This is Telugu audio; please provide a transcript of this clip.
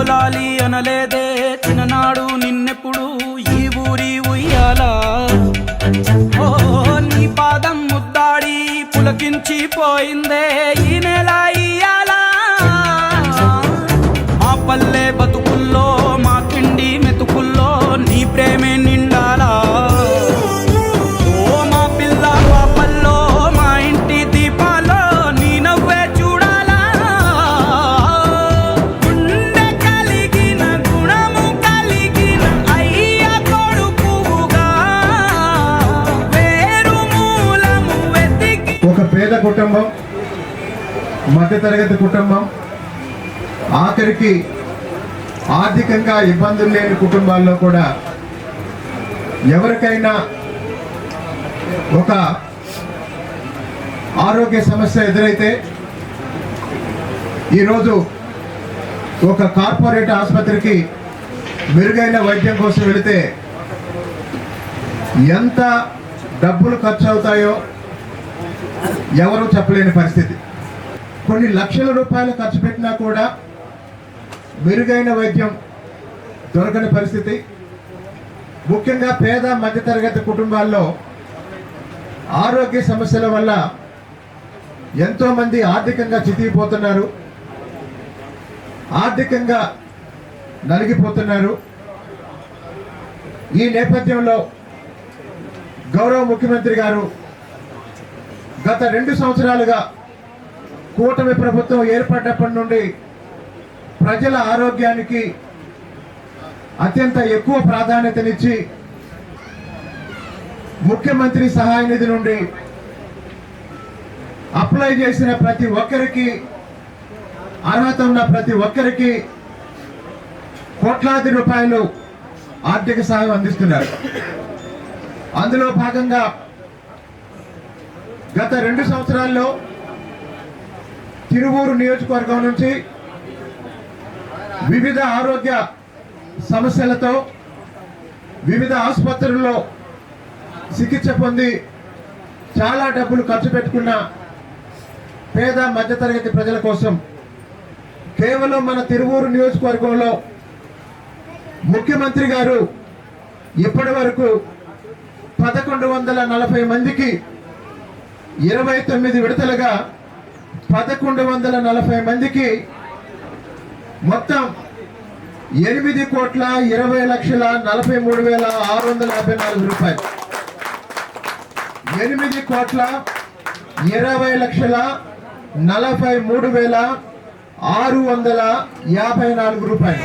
లాలి అనలేదే చిన్ననాడు నిన్నెప్పుడు ఈ ఊరి ఉయ్యాలా ఓ నీ పాదం ముద్దాడి పులకించిపోయిందే ఈ నెల ఇయ్యాలా మా పల్లె బతుకుల్లో మా తిండి మెతుకుల్లో నీ ప్రేమే నిండాలా పేద కుటుంబం, మధ్యతరగతి కుటుంబం, ఆఖరికి ఆర్థికంగా ఇబ్బందులు లేని కుటుంబాల్లో కూడా ఎవరికైనా ఒక ఆరోగ్య సమస్య ఎదురైతే ఈరోజు ఒక కార్పొరేట్ ఆసుపత్రికి మెరుగైన వైద్యం కోసం వెళితే ఎంత డబ్బులు ఖర్చు అవుతాయో ఎవరూ చెప్పలేని పరిస్థితి. కొన్ని లక్షల రూపాయలు ఖర్చు పెట్టినా కూడా మెరుగైన వైద్యం దొరకని పరిస్థితి. ముఖ్యంగా పేద మధ్యతరగతి కుటుంబాల్లో ఆరోగ్య సమస్యల వల్ల ఎంతోమంది ఆర్థికంగా చితికిపోతున్నారు, ఆర్థికంగా నలిగిపోతున్నారు. ఈ నేపథ్యంలో గౌరవ ముఖ్యమంత్రి గారు గత 2 సంవత్సరాలుగా కూటమి ప్రభుత్వం ఏర్పడినప్పటి నుండి ప్రజల ఆరోగ్యానికి అత్యంత ఎక్కువ ప్రాధాన్యతనిచ్చి ముఖ్యమంత్రి సహాయ నిధి నుండి అప్లై చేసిన ప్రతి ఒక్కరికి, అర్హత ఉన్న ప్రతి ఒక్కరికి కోట్లాది రూపాయలు ఆర్థిక సహాయం అందిస్తున్నారు. అందులో భాగంగా గత 2 సంవత్సరాల్లో తిరువూరు నియోజకవర్గం నుంచి వివిధ ఆరోగ్య సమస్యలతో వివిధ ఆసుపత్రుల్లో చికిత్స పొంది చాలా డబ్బులు ఖర్చు పెట్టుకున్న పేద మధ్యతరగతి ప్రజల కోసం కేవలం మన తిరువూరు నియోజకవర్గంలో ముఖ్యమంత్రి గారు ఇప్పటి వరకు 1140 మందికి 29 విడతలుగా 1140 మందికి మొత్తం 8,20,43,654 రూపాయలు, 8,20,43,654 రూపాయలు